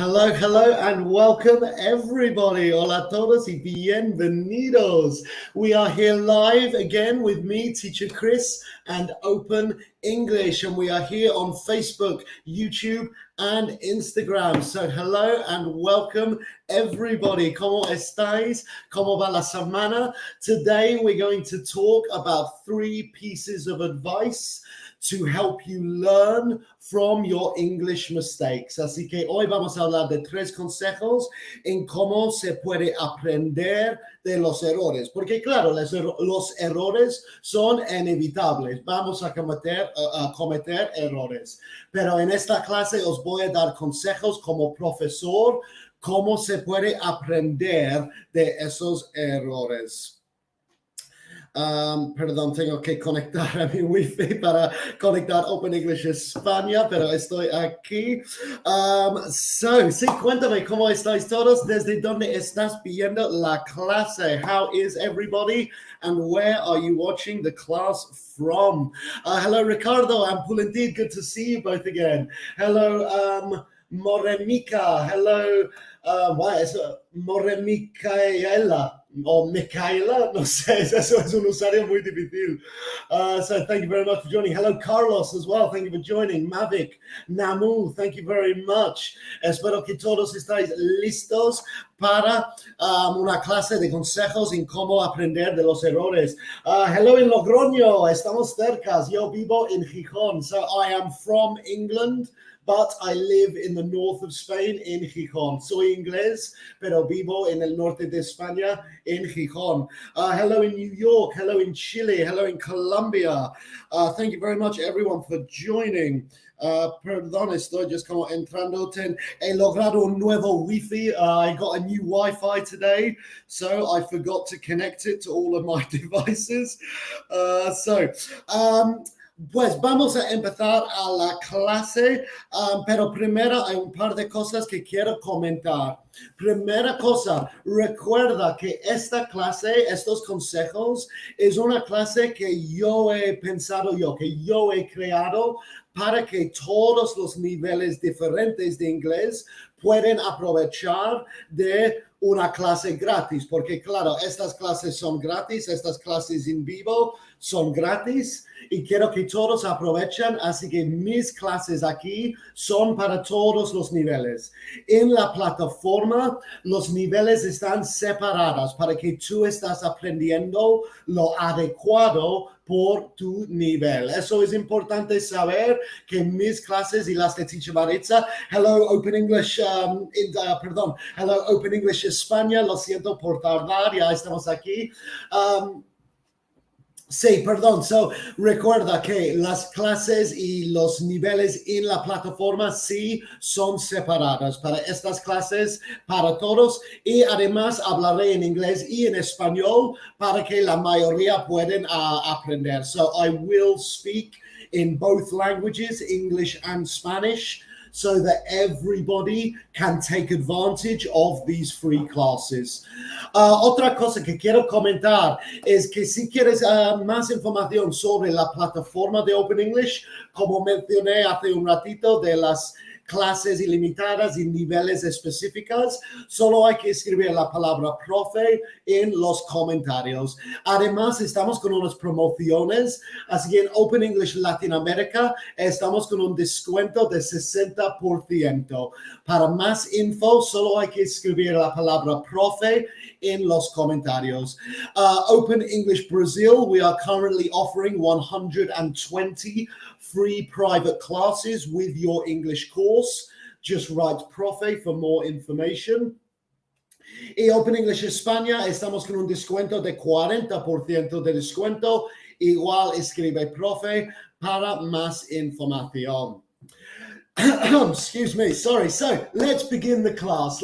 Hello, hello, and welcome everybody. Hola a todos y bienvenidos. We are here live again with me, Teacher Chris, and Open English, and we are here on Facebook, YouTube, and Instagram. So hello and welcome everybody. ¿Cómo estáis? ¿Cómo va la semana? Today we're going to talk about 3 pieces of advice to help you learn from your English mistakes. Así que hoy vamos a hablar de 3 consejos en cómo se puede aprender de los errores. Porque claro, los errores son inevitables. Vamos a cometer errores. Pero en esta clase os voy a dar consejos como profesor, cómo se puede aprender de esos errores. Perdón, tengo que conectar a mi wifi para conectar Open English España, pero estoy aquí. Sí, cuéntame cómo estáis todos, desde dónde estás viendo la clase. How is everybody and where are you watching the class from? Hello, Ricardo and Pulendid, good to see you both again. Hello, Morenica. Hello, Moremicaela. O Micaela, no sé, eso es un usuario muy difícil. So thank you very much for joining. Hello, Carlos, as well. Thank you for joining. Mavic, Namu, thank you very much. Espero que todos estáis listos para una clase de consejos en cómo aprender de los errores. Hello in Logroño, estamos cerca. Yo vivo en Gijón. So I am from England, but I live in the north of Spain, in Gijón. Soy inglés, pero vivo en el norte de España, in Gijón. Hello in New York, hello in Chile, hello in Colombia. Thank you very much, everyone, for joining. Perdón, estoy just como entrando. He logrado un nuevo Wi-Fi. I got a new Wi-Fi today, so I forgot to connect it to all of my devices. Pues vamos a empezar a la clase, pero primero hay un par de cosas que quiero comentar. Primera cosa, recuerda que esta clase, estos consejos, es una clase que yo he pensado que yo he creado para que todos los niveles diferentes de inglés pueden aprovechar de una clase gratis, porque claro, estas clases son gratis, estas clases en vivo son gratis y quiero que todos aprovechen, así que mis clases aquí son para todos los niveles. En la plataforma, los niveles están separados para que tú estás aprendiendo lo adecuado por tu nivel. Eso es importante saber que mis clases y las de Teacher Maritza, hello Open English, hello Open English España, lo siento por tardar, ya estamos aquí. Sí, perdón. Recuerda que las clases y los niveles en la plataforma sí son separadas para estas clases, para todos. Y además hablaré en inglés y en español para que la mayoría puedan aprender. So I will speak in both languages, English and Spanish, so that everybody can take advantage of these free classes. Otra cosa que quiero comentar es que si quieres más información sobre la plataforma de Open English, como mencioné hace un ratito de las clases ilimitadas y niveles específicos, solo hay que escribir la palabra profe en los comentarios. Además, estamos con unas promociones, así que en Open English Latinoamérica estamos con un descuento de 60%. Para más info, solo hay que escribir la palabra profe en los comentarios. Open English Brazil, we are currently offering 120 free private classes with your English course. Just write profe for more information. Y Open English España, estamos con un descuento de 40% de descuento. Igual escribe profe para más información. Excuse me, sorry. So let's begin the class.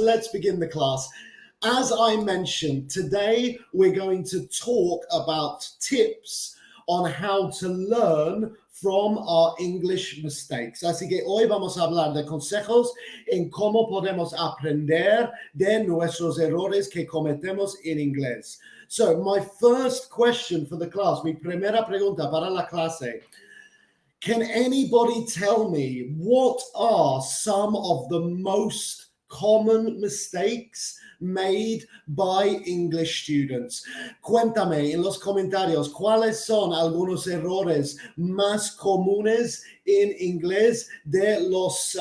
As I mentioned, today we're going to talk about tips on how to learn from our English mistakes. Así que hoy vamos a hablar de consejos en cómo podemos aprender de nuestros errores que cometemos en inglés. So my first question for the class, mi primera pregunta para la clase. Can anybody tell me what are some of the most common mistakes made by English students. Cuéntame en los comentarios cuáles son algunos errores más comunes en inglés de los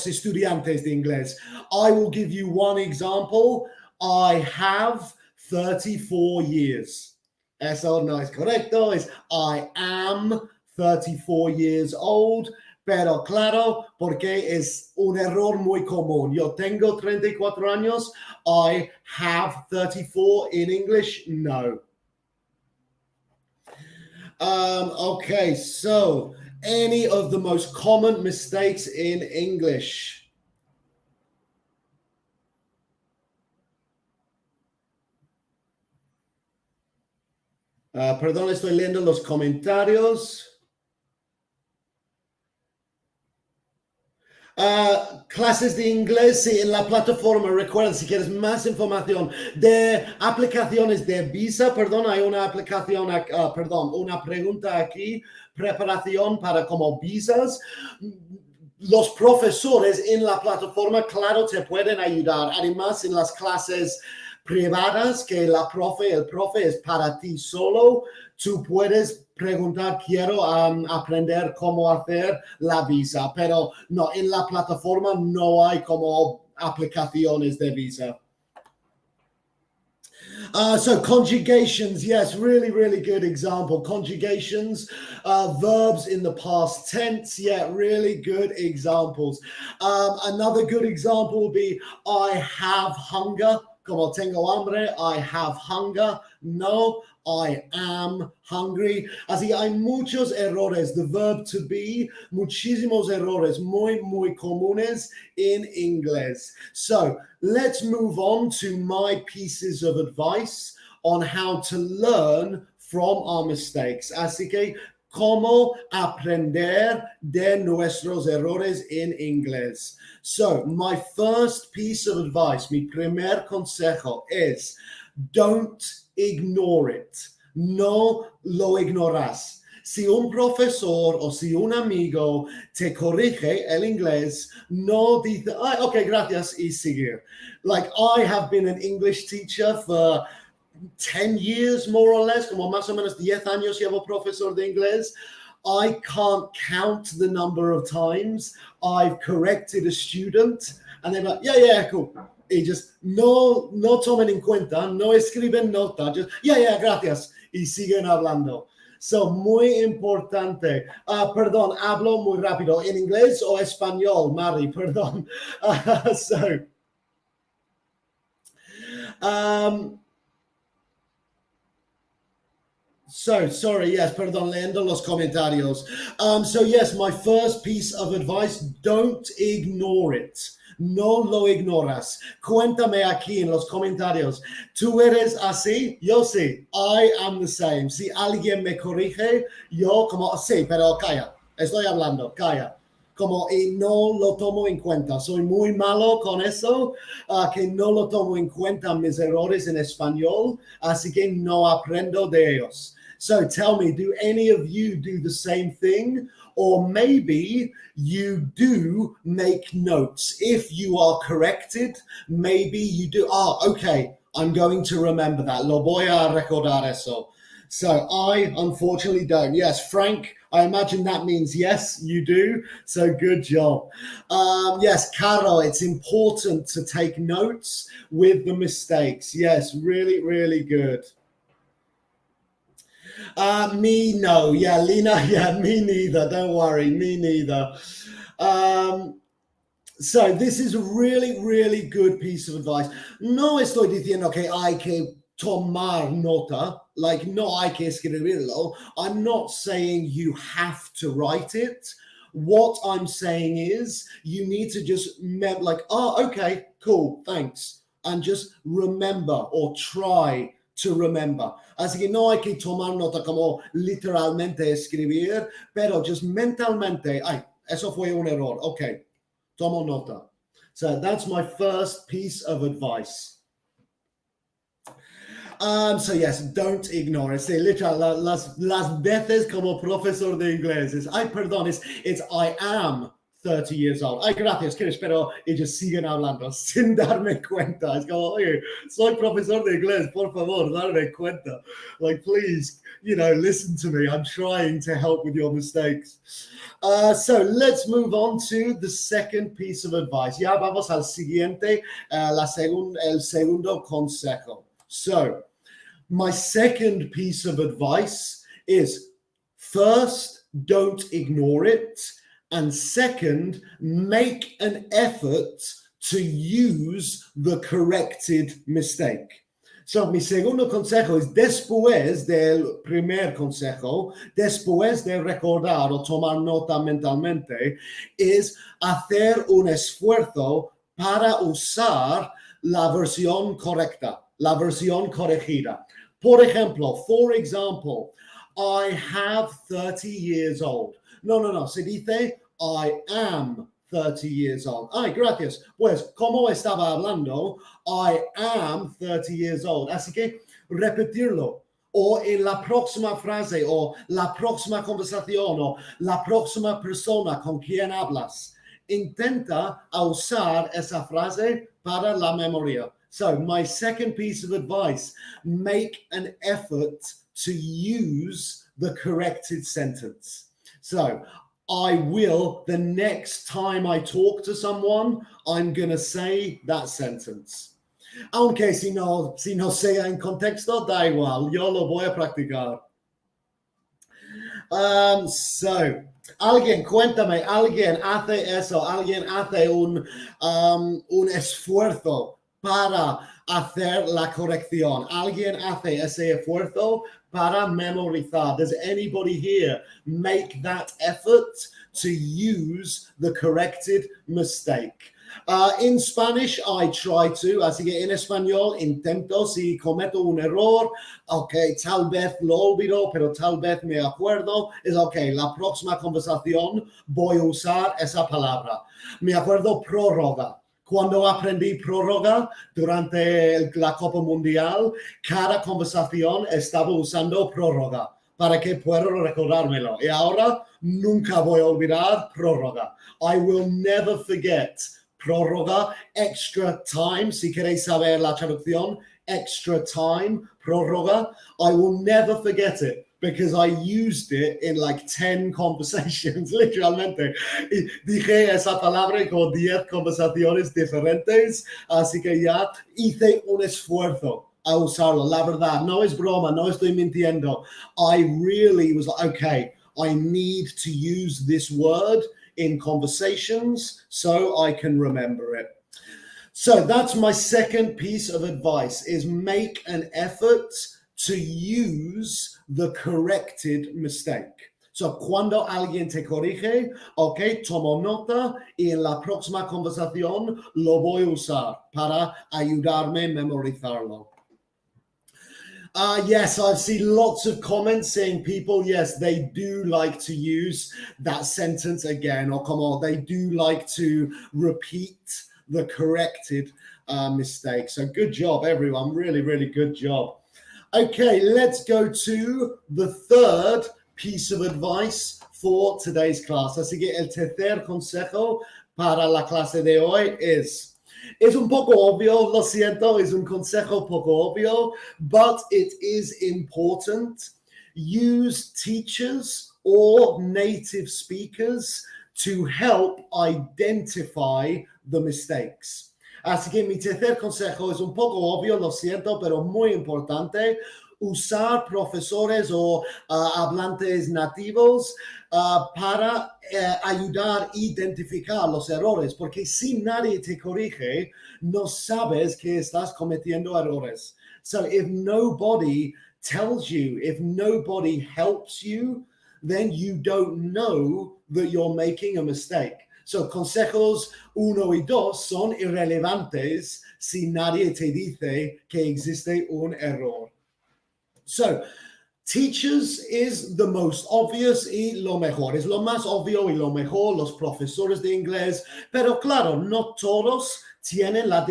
estudiantes de inglés. I will give you one example. I have 34 years. Eso no es correcto. Es I am 34 years old. Pero claro, porque es un error muy común. Yo tengo 34 años. I have 34 in English. No. Okay, so any of the most common mistakes in English? Perdón, estoy leyendo los comentarios. Clases de inglés, sí, en la plataforma. Recuerda, si quieres más información de aplicaciones de visa, perdón, hay una aplicación, una pregunta aquí, preparación para como visas. Los profesores en la plataforma, claro, te pueden ayudar. Además, en las clases privadas que el profe es para ti solo, tú puedes preguntar, quiero aprender cómo hacer la visa, pero no, en la plataforma no hay como aplicaciones de visa. So conjugations, yes, really, really good example. Conjugations, verbs in the past tense, yeah, really good examples. Another good example would be, I have hunger. Como tengo hambre, I have hunger. No, I am hungry. Así hay muchos errores. The verb to be, muchísimos errores, muy, muy comunes in inglés. So let's move on to my pieces of advice on how to learn from our mistakes. Así que, cómo aprender de nuestros errores en inglés. So, my first piece of advice, mi primer consejo es, don't ignore it. No lo ignoras. Si un profesor o si un amigo te corrige el inglés, no dice, okay, gracias y seguir. Like, I have been an English teacher for 10 years, more or less, como más o menos 10 años llevo profesor de inglés. I can't count the number of times I've corrected a student and they're like, yeah, cool. Y just no tomen en cuenta, no escriben nota, just, yeah, gracias. Y siguen hablando. So, muy importante. Perdón, hablo muy rápido. ¿En inglés o español, Mari? Perdón. So, sorry, yes, perdón, leyendo los comentarios. So, yes, my first piece of advice, don't ignore it. No lo ignoras. Cuéntame aquí en los comentarios. ¿Tú eres así? Yo sí. I am the same. Si alguien me corrige, yo como, sí, pero calla. Estoy hablando, calla. Como, y no lo tomo en cuenta. Soy muy malo con eso, que no lo tomo en cuenta mis errores en español, así que no aprendo de ellos. So tell me, do any of you do the same thing? Or maybe you do make notes. If you are corrected, maybe you do. Okay, I'm going to remember that. Lo voy a recordar eso. So I unfortunately don't. Yes, Frank, I imagine that means yes, you do. So good job. Yes, Caro, it's important to take notes with the mistakes. Yes, really, really good. Me, no. Yeah, Lena, yeah, me neither. Don't worry, me neither. So this is a really, really good piece of advice. No estoy diciendo que hay que tomar nota, like no hay que escribirlo. I'm not saying you have to write it. What I'm saying is you need to just okay, cool, thanks. And just remember or try to remember. Así que no hay que tomar nota como literalmente escribir, pero just mentalmente, eso fue un error. Okay, tomo nota. So that's my first piece of advice. So yes, don't ignore it. Sí, literal, las veces como profesor de inglés es, perdón, it's I am 30 years old. Ay, gracias, Quieres, pero ellos siguen hablando sin darme cuenta. Es como, oye, soy profesor de inglés, por favor, darme cuenta. Like, please, listen to me. I'm trying to help with your mistakes. So let's move on to the second piece of advice. Ya vamos al siguiente, el segundo consejo. So, my second piece of advice is, first, don't ignore it. And second, make an effort to use the corrected mistake. So, mi segundo consejo es, después del primer consejo, después de recordar o tomar nota mentalmente, es hacer un esfuerzo para usar la versión correcta, la versión corregida. For example, I have 30 years old. No, se dice I am 30 years old. Ay, gracias. Pues, como estaba hablando, I am 30 years old. Así que repetirlo. O en la próxima frase, o la próxima conversación, o la próxima persona con quien hablas, intenta usar esa frase para la memoria. So, my second piece of advice, make an effort to use the corrected sentence. So, I will, the next time I talk to someone, I'm going to say that sentence. Aunque si no sea en contexto, da igual, yo lo voy a practicar. So, cuéntame, alguien hace eso, alguien hace un esfuerzo para hacer la corrección. Alguien hace ese esfuerzo para memorizar. Does anybody here make that effort to use the corrected mistake? In Spanish, I try to. Así que en español intento, si cometo un error, tal vez lo olvido, pero tal vez me acuerdo. Es la próxima conversación voy a usar esa palabra. Me acuerdo prórroga. Cuando aprendí prórroga durante la Copa Mundial, cada conversación estaba usando prórroga para que pueda recordármelo. Y ahora nunca voy a olvidar prórroga. I will never forget prórroga, extra time. Si queréis saber la traducción, extra time, prórroga. I will never forget it, because I used it in like 10 conversations, literalmente. Y dije esa palabra con 10 conversaciones diferentes, así que ya hice un esfuerzo a usarlo. La verdad, no es broma, no estoy mintiendo. I really was like, I need to use this word in conversations so I can remember it. So that's my second piece of advice, is make an effort to use the corrected mistake. So, cuando alguien te corrige, tomo nota y en la próxima conversación lo voy a usar para ayudarme a memorizarlo. Yes, I've seen lots of comments saying people, yes, they do like to use that sentence again, or come on, they do like to repeat the corrected mistake. So good job, everyone. Really, really good job. Okay, let's go to the third piece of advice for today's class. Así que el tercer consejo para la clase de hoy es un poco obvio, lo siento, es un consejo poco obvio, but it is important. Use teachers or native speakers to help identify the mistakes. Así que mi tercer consejo es un poco obvio, lo siento, pero muy importante. Usar profesores o hablantes nativos para ayudar a identificar los errores, porque si nadie te corrige, no sabes que estás cometiendo errores. So if nobody tells you, if nobody helps you, then you don't know that you're making a mistake. So, consejos 1 y 2 son irrelevantes si nadie te dice que existe un error. So, Teachers is the most obvious y lo mejor. Es lo más obvio y lo mejor, los profesores de inglés. Pero claro, no todos tienen la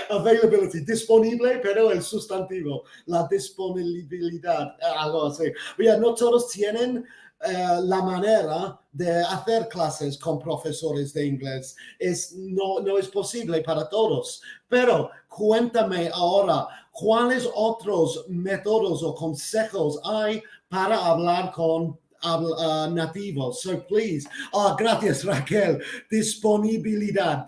availability, disponible, pero el sustantivo, la disponibilidad, algo así. No todos tienen la manera de hacer clases con profesores de inglés. No es posible para todos. Pero cuéntame ahora, ¿cuáles otros métodos o consejos hay para hablar con nativos? So please, gracias Raquel, disponibilidad.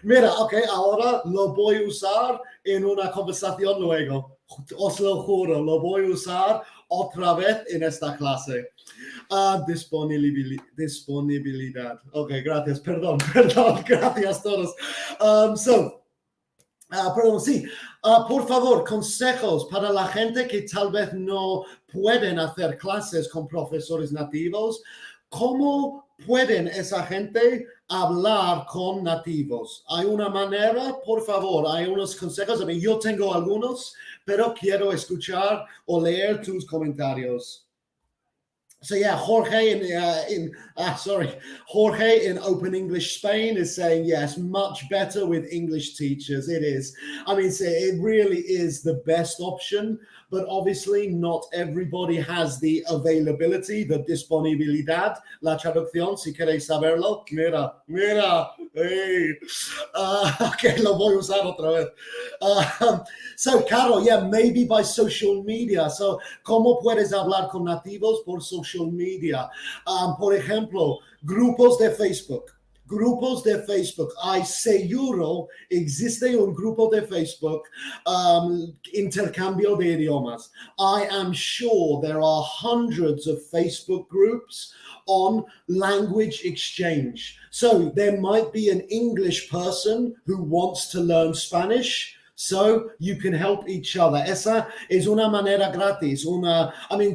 Mira, ok, ahora lo voy a usar en una conversación luego. Os lo juro, lo voy a usar otra vez en esta clase. Disponibilidad. Ok, gracias, perdón, gracias a todos. Perdón, sí. Por favor, consejos para la gente que tal vez no pueden hacer clases con profesores nativos. ¿Cómo pueden esa gente hablar con nativos? ¿Hay una manera? Por favor, hay unos consejos. Yo tengo algunos, pero quiero escuchar o leer tus comentarios. So yeah, Jorge in Open English Spain is saying yes, much better with English teachers. It is. I mean, it really is the best option, but obviously not everybody has the availability, the disponibilidad. La traducción, si queréis saberlo, mira, hey. Okay, lo voy a usar otra vez. So, Carol, yeah, maybe by social media. So, ¿cómo puedes hablar con nativos por social media? Por ejemplo, grupos de Facebook. Hay seguro, existe un grupo de Facebook, intercambio de idiomas. I am sure there are hundreds of Facebook groups on language exchange. So there might be an English person who wants to learn Spanish. So you can help each other. Esa es una manera gratis.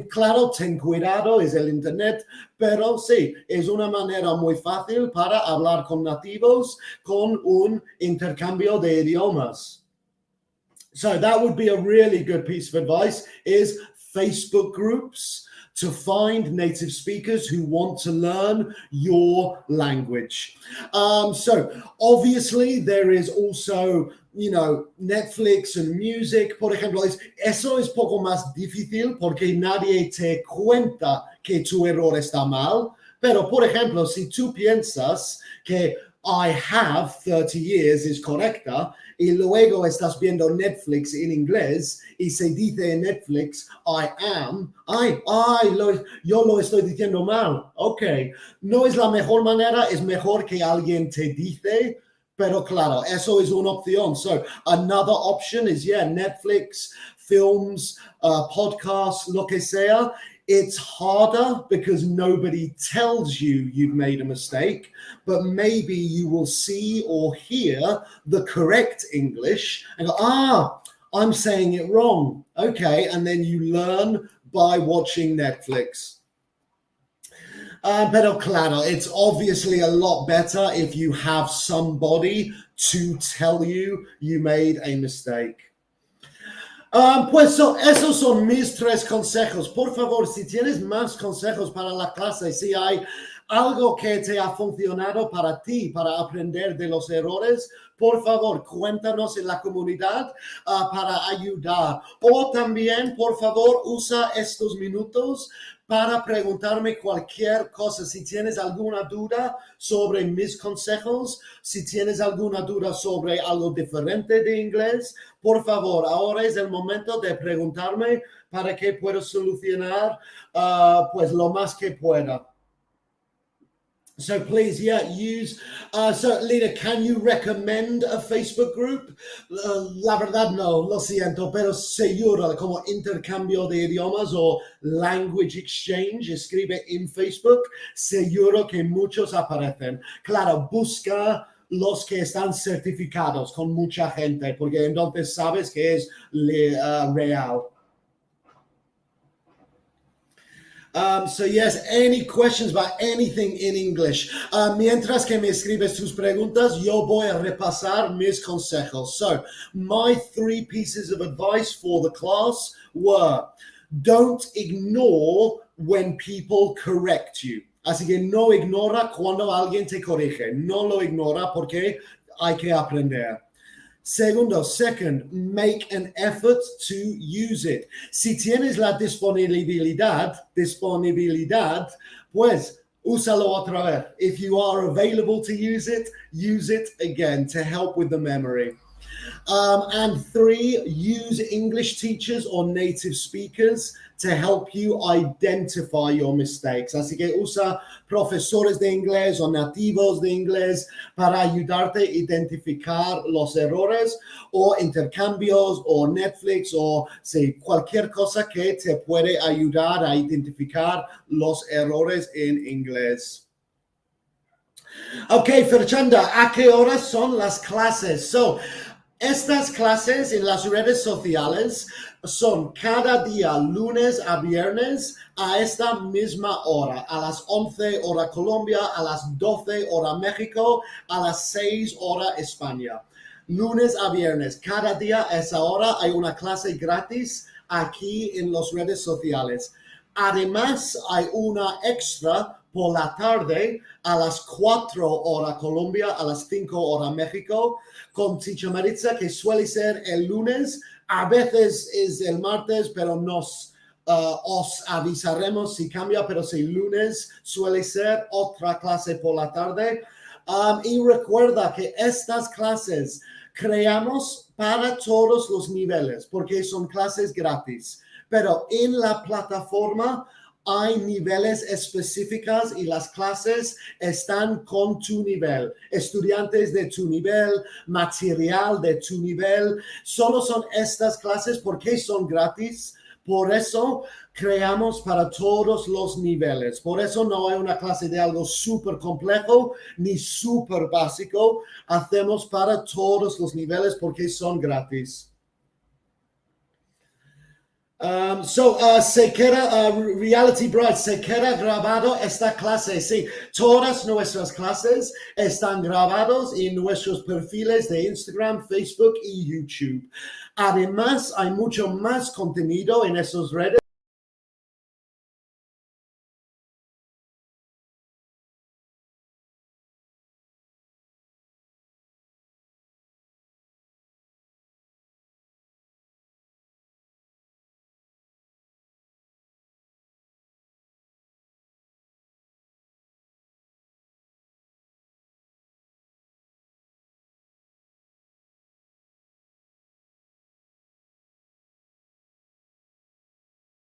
Claro, ten cuidado, es el internet, pero sí, es una manera muy fácil para hablar con nativos con un intercambio de idiomas. So that would be a really good piece of advice, is Facebook groups to find native speakers who want to learn your language. So obviously there is also, Netflix and music, por ejemplo. Eso es poco más difícil porque nadie te cuenta que tu error está mal. Pero, por ejemplo, si tú piensas que I have 30 years es correcta y luego estás viendo Netflix en inglés y se dice en Netflix I am, yo lo estoy diciendo mal. Ok, no es la mejor manera, es mejor que alguien te dice, pero claro, eso es una opción. So another option is, Netflix, films, podcasts, lo que sea. It's harder because nobody tells you you've made a mistake, but maybe you will see or hear the correct English and go, I'm saying it wrong. Okay, and then you learn by watching Netflix. Pero claro, it's obviously a lot better if you have somebody to tell you made a mistake. Esos son mis 3 consejos. Por favor, si tienes más consejos para la clase, si hay algo que te ha funcionado para ti, para aprender de los errores, por favor, cuéntanos en la comunidad para ayudar. O también, por favor, usa estos minutos para preguntarme cualquier cosa. Si tienes alguna duda sobre mis consejos, si tienes alguna duda sobre algo diferente de inglés, por favor, ahora es el momento de preguntarme para que pueda solucionar lo más que pueda. So please, use. So Lina, can you recommend a Facebook group? La verdad no, lo siento, pero seguro, como intercambio de idiomas o language exchange, escribe en Facebook, seguro que muchos aparecen. Claro, busca los que están certificados con mucha gente, porque entonces sabes que es real. So yes, any questions about anything in English? Mientras que me escribes tus preguntas, yo voy a repasar mis consejos. So my 3 pieces of advice for the class were: don't ignore when people correct you. Así que no ignora cuando alguien te corrige. No lo ignora porque hay que aprender. Second, make an effort to use it. Si tienes la disponibilidad, pues úsalo otra vez. If you are available to use it again to help with the memory. And 3, use English teachers or native speakers to help you identify your mistakes. Así que usa profesores de inglés o nativos de inglés para ayudarte a identificar los errores, o intercambios o Netflix o cualquier cosa que te puede ayudar a identificar los errores en inglés. Ok, Fernanda, ¿a qué horas son las clases? Estas clases en las redes sociales son cada día, lunes a viernes, a esta misma hora, a las 11 hora Colombia, a las 12 hora México, a las 6 hora España. Lunes a viernes, cada día a esa hora hay una clase gratis aquí en las redes sociales. Además, hay una extra por la tarde a las 4 hora Colombia, a las 5 hora México, con Teacher Maritza, que suele ser el lunes. A veces es el martes, pero os avisaremos si cambia, pero si lunes suele ser otra clase por la tarde. Y recuerda que estas clases creamos para todos los niveles, porque son clases gratis. Pero en la plataforma hay niveles específicos y las clases están con tu nivel. Estudiantes de tu nivel, material de tu nivel. Solo son estas clases porque son gratis. Por eso creamos para todos los niveles. Por eso no hay una clase de algo súper complejo ni súper básico. Hacemos para todos los niveles porque son gratis. Se queda, Reality Bright, se queda grabado esta clase. Sí, todas nuestras clases están grabados en nuestros perfiles de Instagram, Facebook y YouTube. Además, hay mucho más contenido en esas redes.